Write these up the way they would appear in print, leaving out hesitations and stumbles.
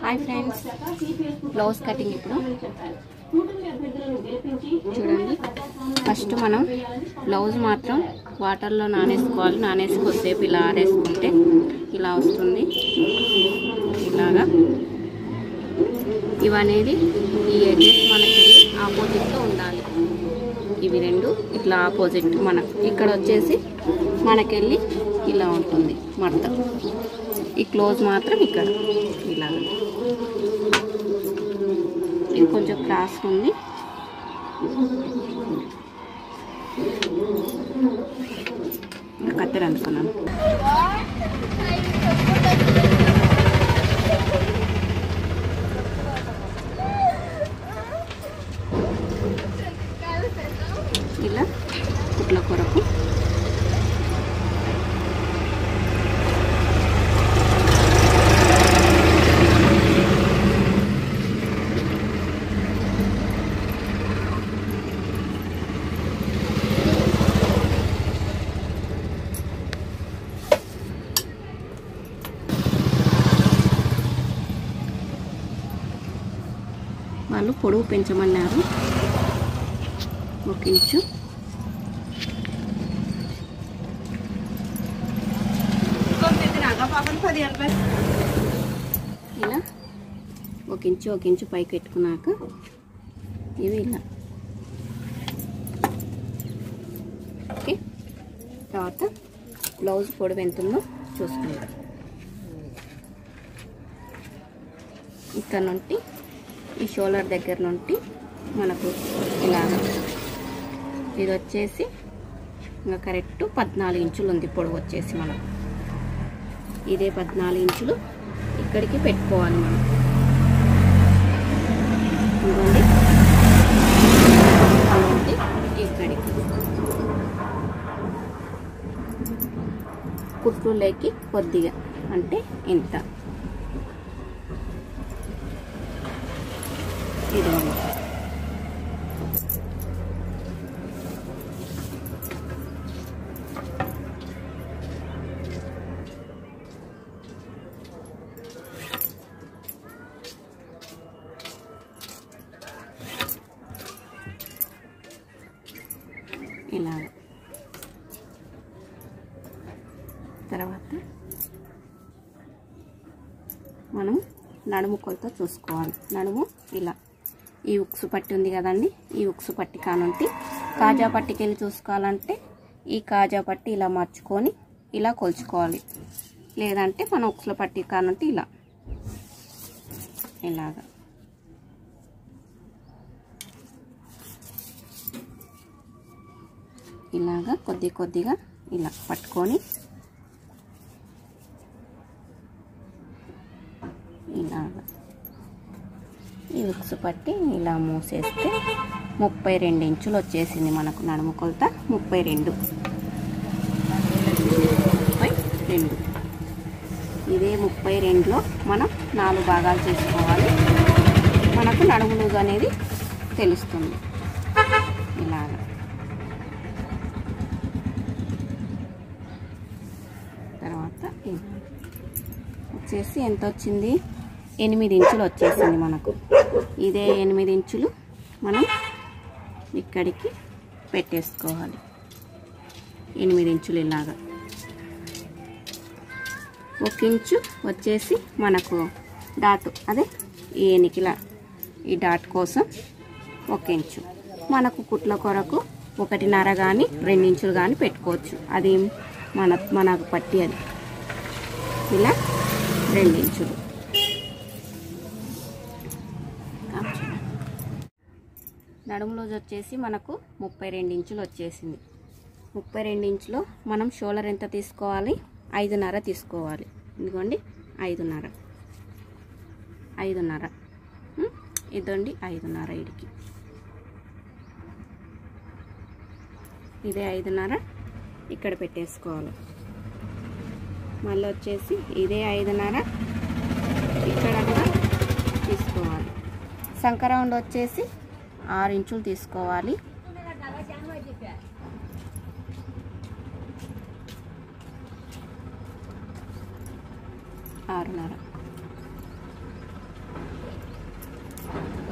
Hi friends, blouse cutting ఇప్పుడు చూడండి. First మనం బ్లౌజ్ మాత్రం వాటర్లో నానేసుకోవాలి. నానేసి కొద్దిసేపు ఇలా ఆరేసుకుంటే ఇలా వస్తుంది. ఇలాగా ఇవనేది ఈ ఎడ్జెస్ మనకి ఆపోజిట్లో ఉండాలి. ఇవి రెండు ఇట్లా ఆపోజిట్ మనకు ఇక్కడ వచ్చేసి మనకెళ్ళి ఇలా ఉంటుంది మడత. ఈ క్లోజ్ మాత్రం ఇక్కడ ఇలాగ. ఇది కొంచెం క్రాస్ ఉంది. కత్తెర అనుకున్నాను. ఇలా కుట్ల కొరకు వాళ్ళు పొడవు పెంచమన్నారు. 1 ఇంచు ఇలా 1 ఇంచు పైకి పెట్టుకున్నాక ఇవి ఇలా. ఓకే, తర్వాత బ్లౌజ్ పొడవు ఎంత ఉందో చూసుకుందాం. ఇక్కడ నుండి ఈ షోల్డర్ దగ్గర నుండి మనకు ఇలా ఇది వచ్చేసి ఇంకా కరెక్ట్ 14 ఇంచులు ఉంది పొడవు వచ్చేసి. మనకు ఇదే 14 ఇంచులు ఇక్కడికి పెట్టుకోవాలి మనం. ఇదిగోండి, ఇక్కడికి కుట్టులోకి కొద్దిగా అంటే ఇంత. ఇది ఇలా. తర్వాత మనం నడుము కొలత చూసుకోవాలి. నడుము ఇలా ఈ ఉక్సు పట్టి ఉంది కదండి, ఈ ఉక్సు పట్టి కానుంటి కాజా పట్టికి వెళ్ళి చూసుకోవాలంటే ఈ కాజా పట్టి ఇలా మర్చుకొని ఇలా కొలుచుకోవాలి. లేదంటే మన ఉక్సుల పట్టి కానుంటి ఇలా ఇలాగా ఇలాగా కొద్దిగా ఇలా పట్టుకొని ఇలాగా ఈ ఉక్సు పట్టి ఇలా మూసేస్తే 32 ఇంచులు వచ్చేసింది మనకు నడుము కొలత. 32. ఇదే 32లో మనం 4 భాగాలు చేసుకోవాలి. మనకు నడుము లూజ్ అనేది తెలుస్తుంది. ఇలాగా తర్వాత వచ్చేసి ఎంత వచ్చింది? 8 ఇంచులు వచ్చేసింది మనకు. ఇదే 8 ఇంచులు మనం ఇక్కడికి పెట్టేసుకోవాలి. 8 ఇంచులు ఇలాగా. 1 ఇంచు వచ్చేసి మనకు డాట్, అదే ఈ ఎనికిల ఈ డాట్ కోసం 1 ఇంచు. మనకు కుట్ల కొరకు 1.5 కానీ 2 ఇంచులు కానీ పెట్టుకోవచ్చు. అది మనకు పట్టి అది ఇలా 2 ఇంచులు. నడుము లూజ్ వచ్చేసి మనకు 32 ఇంచులు వచ్చేసింది. 32 ఇంచులో మనం షోల్డర్ ఎంత తీసుకోవాలి? 5.5 తీసుకోవాలి. ఇదిగోండి 5.5. ఇదండి 5.5. ఇడికి ఇదే 5.5 ఇక్కడ పెట్టేసుకోవాలి. మళ్ళీ వచ్చేసి ఇదే 5.5 ఇక్కడ కూడా తీసుకోవాలి. సంక రౌండ్ వచ్చేసి 6 ఇంచులు తీసుకోవాలి.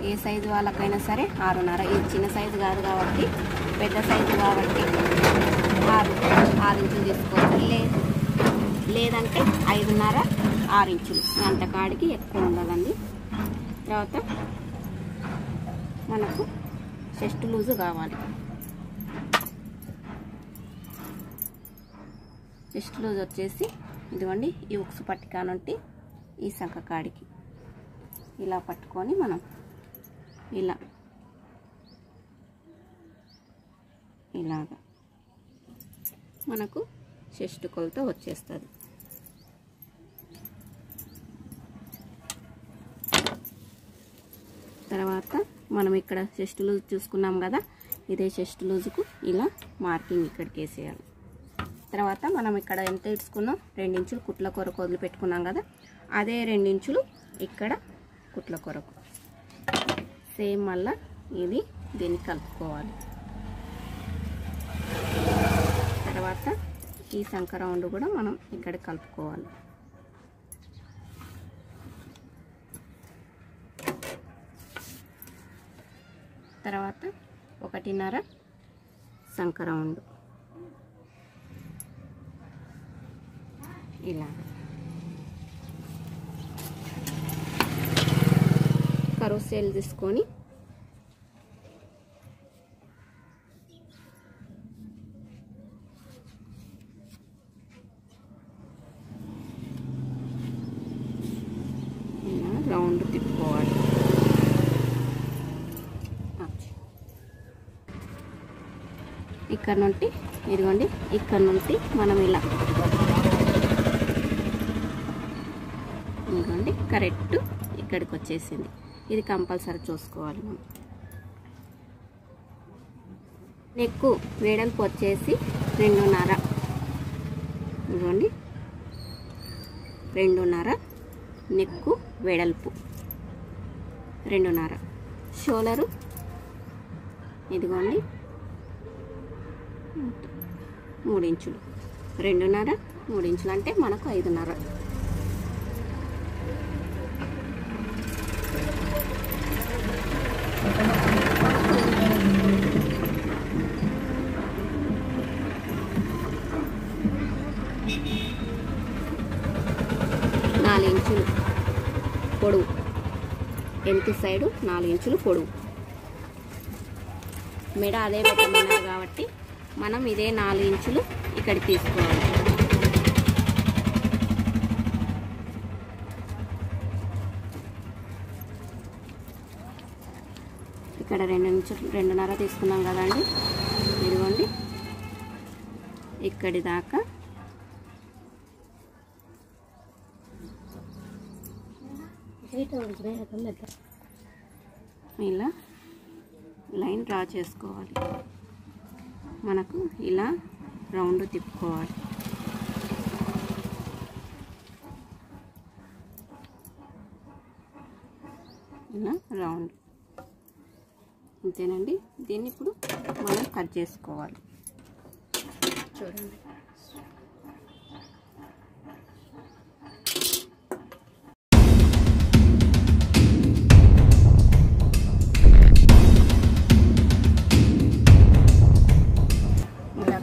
ఏ సైజు వాళ్ళకైనా సరే 6.5. ఇది చిన్న సైజు కాదు కాబట్టి, పెద్ద సైజు కాబట్టి 6 ఇంచులు తీసుకోవచ్చు. లేదంటే 5.5, 6 ఇంచులు అంత కాడికి ఎక్కువ ఉండాలండి. తర్వాత మనకు చెస్ట్ లూజు కావాలి. చెస్ట్ లూజ్ వచ్చేసి ఇదిగోండి, ఈ ఉక్సు పట్టిక నుండి ఈ సంఖ కాడికి ఇలా పట్టుకొని మనం ఇలాగా మనకు చెస్ట్ కొలత వచ్చేస్తుంది. తర్వాత మనం ఇక్కడ చెస్ట్ లూజ్ చూసుకున్నాం కదా, ఇదే చెస్ట్ లూజుకు ఇలా మార్కింగ్ ఇక్కడికి వేసేయాలి. తర్వాత మనం ఇక్కడ ఎంత ఇడ్చుకున్నాం, 2 ఇంచులు కుట్ల కొరకు వదిలిపెట్టుకున్నాం కదా, అదే 2 ఇంచులు ఇక్కడ కుట్ల కొరకు సేమ్ మళ్ళా ఇది దీన్ని కలుపుకోవాలి. తర్వాత ఈ సంఖ రౌండ్ కూడా మనం ఇక్కడ కలుపుకోవాలి. తర్వాత 1.5 సంఖ రౌండ్ ఇలా కరువు సేల్ తీసుకొని ఇలా రౌండ్ తిప్పుకోవాలి. ఇక్కడ నుండి ఇదిగోండి, ఇక్కడ నుండి మనం ఇలా ఇదిగోండి కరెక్ట్ ఇక్కడికి వచ్చేసింది. ఇది కంపల్సరీ చూసుకోవాలి మనం. నెక్ వెడల్పు వచ్చేసి 2.5, ఇదిగోండి 2.5 నెక్ వెడల్పు 2.5. షోలరు ఇదిగోండి 3 ఇంచులు. 2.5, 3 ఇంచులు అంటే మనకు 5.5. ఇంచులు పొడవు, వెనుక సైడు 4 ఇంచులు పొడవు. మెడ అదే పెట్టమన్నారు కాబట్టి మనం ఇదే 4 ఇంచులు ఇక్కడ తీసుకోవాలి. ఇక్కడ 2 ఇంచులు 2.5 తీసుకున్నాం కదండి, ఇదిగోండి ఇక్కడి దాకా ఇలా లైన్ డ్రా చేసుకోవాలి. మనకు ఇలా రౌండ్ తిప్పుకోవాలి. ఇలా రౌండ్ అంతేనండి. దీన్ని ఇప్పుడు మనం కట్ చేసుకోవాలి. చూడండి,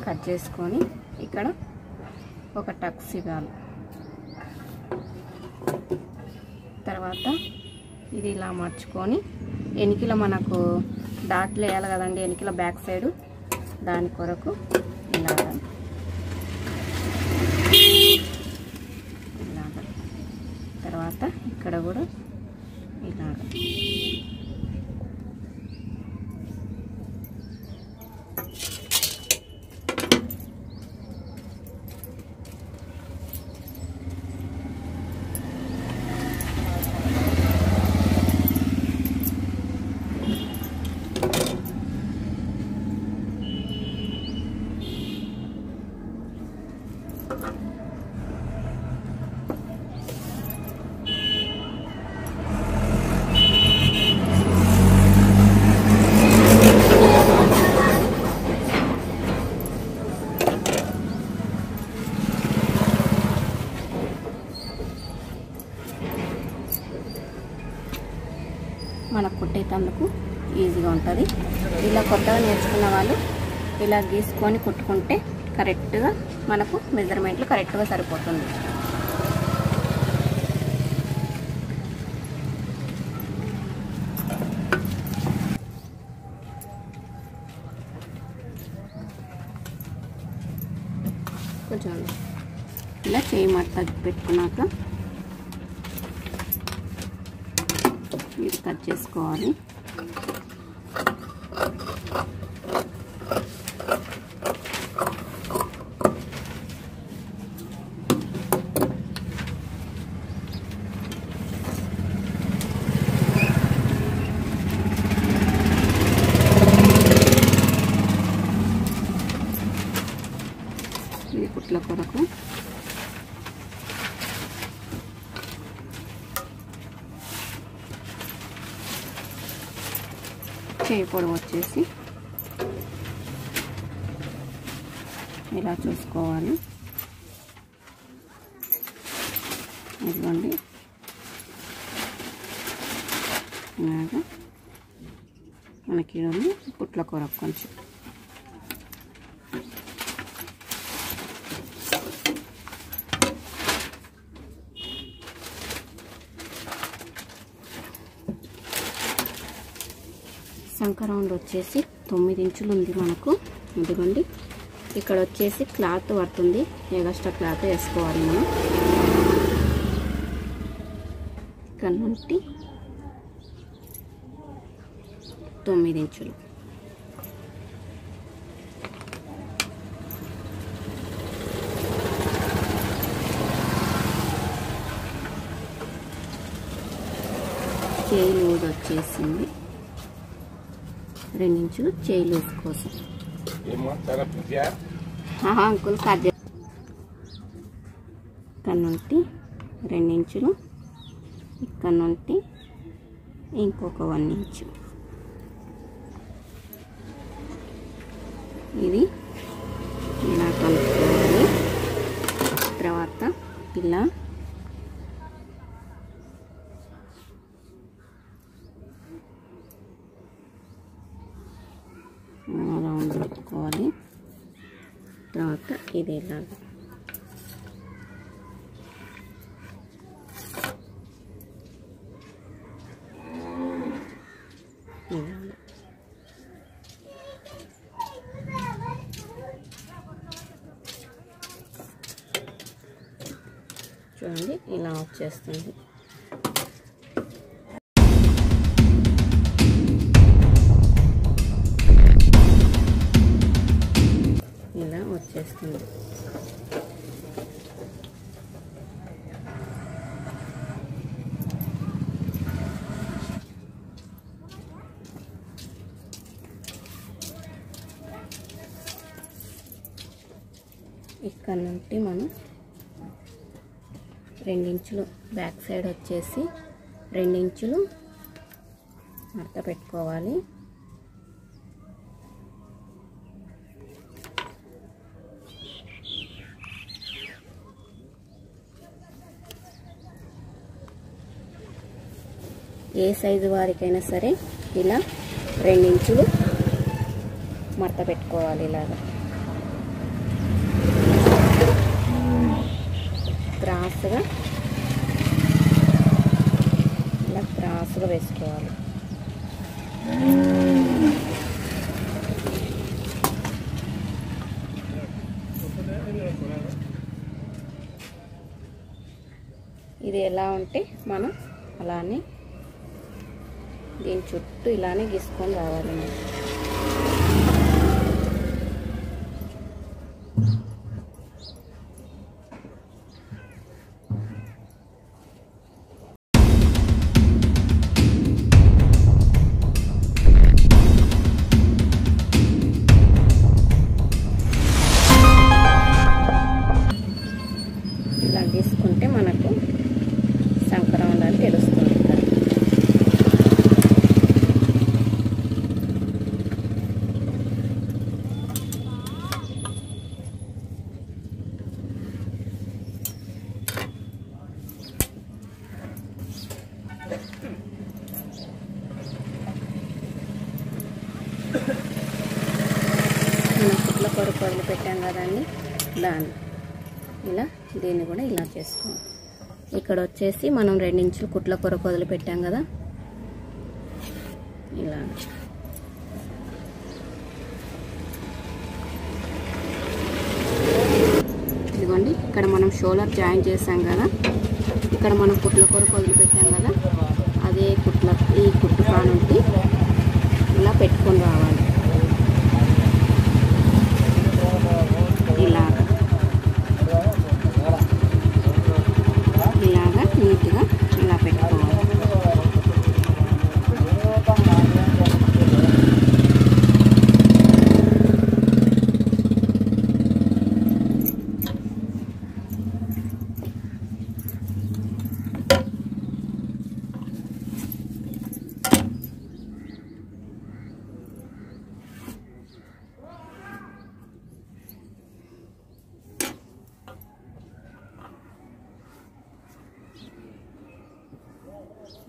కట్ చేసుకొని ఇక్కడ ఒక టక్స్ ఇవ్వాలి. తర్వాత ఇది ఇలా మర్చుకొని ఎనికిల మనకు డాట్లు వేయాలి కదండి, ఎనికిల బ్యాక్ సైడు, దాని కొరకు ఇలాగా తర్వాత ఇక్కడ కూడా ఇలాగ మనకు కుట్టేటందుకు ఈజీగా ఉంటుంది. ఇలా కొత్తగా నేర్చుకున్న వాళ్ళు ఇలా గీసుకొని కుట్టుకుంటే కరెక్ట్గా మనకు మెజర్మెంట్లు కరెక్ట్గా సరిపోతుంది. కొంచెం ఇలా చేయి మట్ట పెట్టుకున్నాక ఇది కట్ చేసుకోవాలి. ఇది కుట్ల కొరకు చేయి పొడవు వచ్చేసి ఇలా చూసుకోవాలి. ఇదిగోండి ఇలాగా మనకి కుట్ల కొరకు కొంచెం సంక రౌండ్ వచ్చేసి 9 ఇంచులు ఉంది మనకు. ఇదిగోండి ఇక్కడ వచ్చేసి క్లాత్ పడుతుంది, ఎగస్ట్రా క్లాత్ వేసుకోవాలి మనం. ఇక్కడ నుండి 9 ఇంచులు. చేయి లూజ్ వచ్చేసింది 2 ఇంచులు చేయి లూజ్ కోసం. అంకుల్ కట్ ఇక్కడ నుండి 2 ఇంచులు, ఇక్కడ నుండి ఇంకొక 1 ఇంచు. ఇది ఇలా కలుపుకోవాలి. తర్వాత ఇలా రౌండ్ పెట్టుకోవాలి. తర్వాత ఇది ఇలా చూడండి ఇలా వచ్చేస్తుంది. ఇలా వచ్చేస్తుంది. ఇక్కడ నుండి మనం 2 ఇంచులు బ్యాక్ సైడ్ వచ్చేసి 2 ఇంచులు మడత పెట్టుకోవాలి. ఏ సైజు వారికైనా సరే ఇలా 2 ఇంచులు మడత పెట్టుకోవాలి. ఇలాగా క్రాస్గా ఇలా క్రాస్గా వేసుకోవాలి. ఇది ఎలా ఉంటే మనం అలానే దీని చుట్టూ ఇలానే గీసుకొని రావాలి. ఇలా గీసుకుంటే మనకు సంక్రమణ అని తెలుస్తుంది. కొరకు వదిలిపెట్టాం కదండి, దాన్ని ఇలా దీన్ని కూడా ఇలా చేసుకోవాలి. ఇక్కడ వచ్చేసి మనం 2 ఇంచులు కుట్ల కొరకు వదిలిపెట్టాం కదా, ఇలా ఇదిగోండి. ఇక్కడ మనం షోల్డర్ జాయిన్ చేసాం కదా, ఇక్కడ మనం కుట్ల కొరకు వదిలిపెట్టాం కదా, అదే ఈ కుట్టు కానుంటి ఇలా పెట్టుకొని రావాలి. ఇలాగా నీట్గా ఇలా పెట్టుకోవాలి.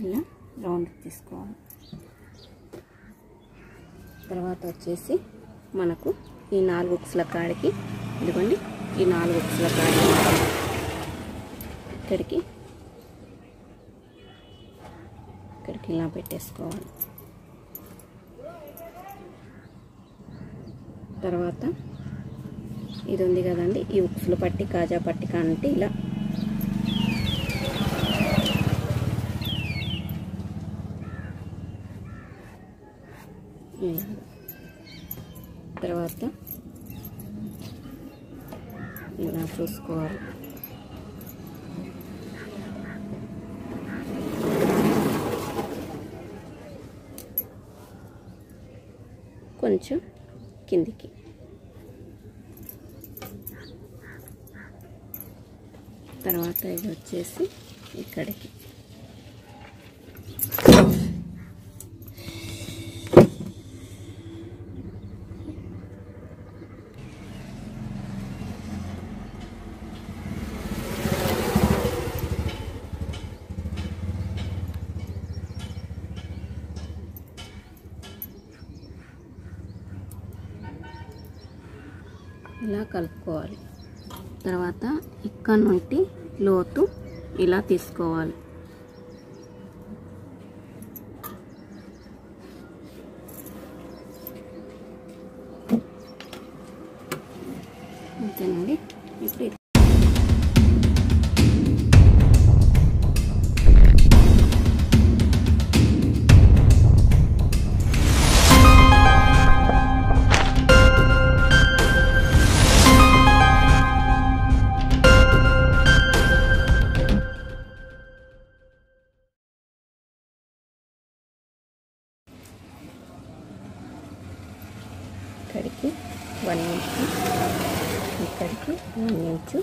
ఇలా రౌండ్ తీసుకోవాలి. తర్వాత వచ్చేసి మనకు ఈ 4 ఉక్సుల కాడికి, ఇదిగోండి ఈ 4 ఉక్సుల కాడికి ఇక్కడికి ఇలా పెట్టేసుకోవాలి. తర్వాత ఇది ఉంది కదండి, ఈ ఉక్సుల పట్టి కాజా పట్టి కానంటే ఇలా తర్వాత ఇలా చూసుకోవాలి. కొంచెం కిందికి, తర్వాత ఇది వచ్చేసి ఇక్కడికి ఇలా కలుపుకోవాలి. తర్వాత ఇక్కడ నుండి లోతు ఇలా తీసుకోవాలి. అంతేనండి. ఇప్పుడు ఇక్కడికి 1 ఇంచు, ఇక్కడికి 1 ఇంచు,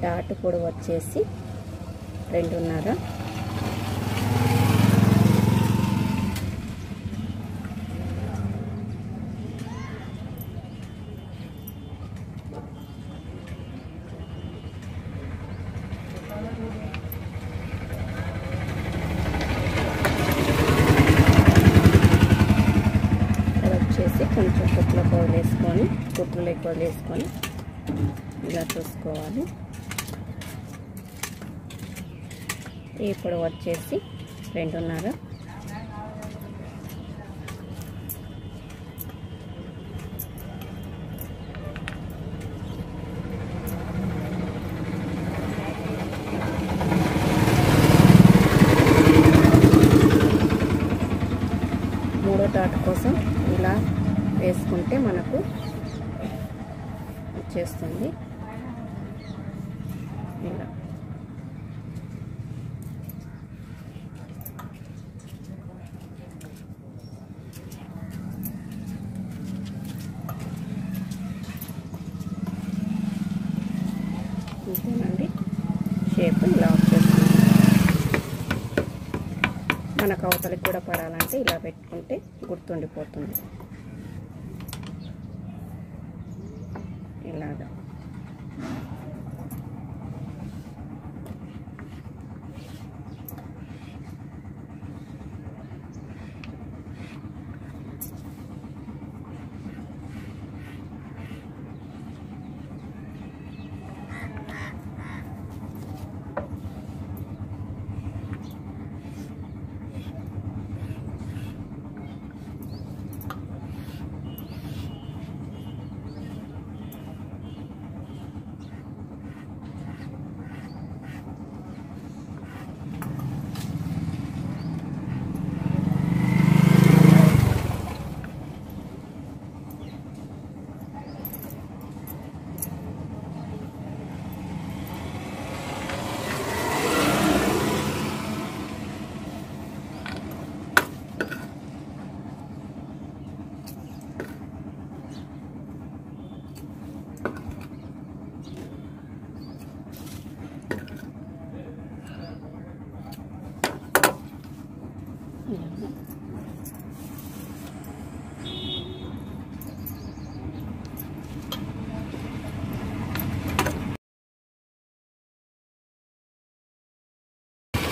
డాట్ పొడవు వచ్చేసి 2.5. కొంచెం కుట్లకు వదిలేసుకొని, కుట్లు ఎక్కువ వదిలేసుకొని ఇలా చూసుకోవాలి. ఇప్పుడు వచ్చేసి 2.5. మూడో డాట్ కోసం ఇలా వేసుకుంటే మనకు వచ్చేస్తుంది. ఇలా అంతేనండి. షేప్ ఇలా వచ్చేస్తుంది. మనకు అవతలకి కూడా పడాలంటే ఇలా పెట్టుకుంటే గుర్తుండిపోతుంది. ఇలాగా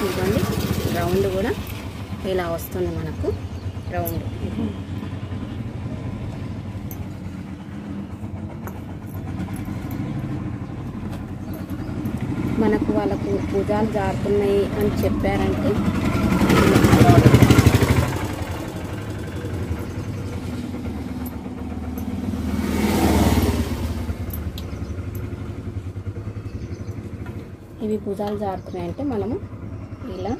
ఇదిగోండి రౌండ్ కూడా ఇలా వస్తుంది మనకు రౌండ్. మనకు వాళ్ళకు భుజాలు జారుతున్నాయి అని చెప్పారంటే ఇవి భుజాలు జారుతున్నాయంటే మనము ఇలా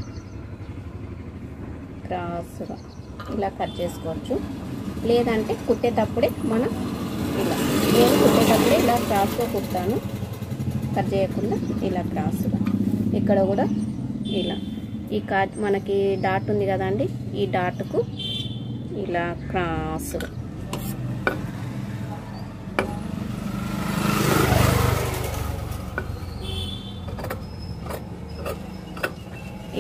క్రాస్గా ఇలా కట్ చేసుకోవచ్చు. లేదంటే కుట్టేటప్పుడే మనం ఇలా, నేను కుట్టేటప్పుడే ఇలా క్రాస్గా కుట్టాను, కట్ చేయకుండా ఇలా క్రాస్గా. ఇక్కడ కూడా ఇలా ఈ మనకి డాట్ ఉంది కదండి, ఈ డాట్కు ఇలా క్రాస్గా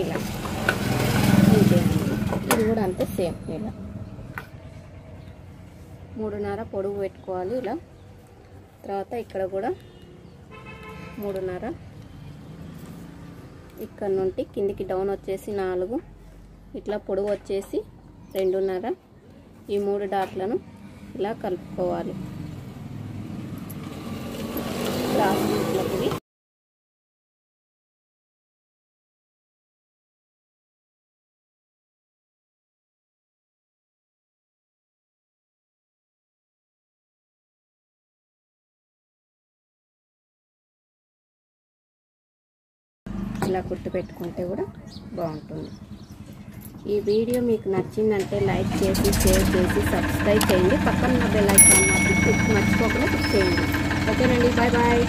ఇలా. ఇది కూడా అంతే సేమ్ ఇలా 3.5 పొడుగు పెట్టుకోవాలి ఇలా. తర్వాత ఇక్కడ కూడా 3.5, ఇక్కడ నుండి కిందికి డౌన్ వచ్చేసి 4, ఇట్లా పొడుగు వచ్చేసి 2.5. ఈ 3 డాట్లను ఇలా కలుపుకోవాలి. ఇలా కుట్టు పెట్టుకుంటే కూడా బాగుంటుంది. ఈ వీడియో మీకు నచ్చిందంటే లైక్ చేసి, షేర్ చేసి, సబ్స్క్రైబ్ చేయండి. పక్కన ఉన్న బెల్ ఐకాన్ మర్చిపోకుండా క్లిక్ చేయండి. ఓకేనండి, బాయ్ బాయ్.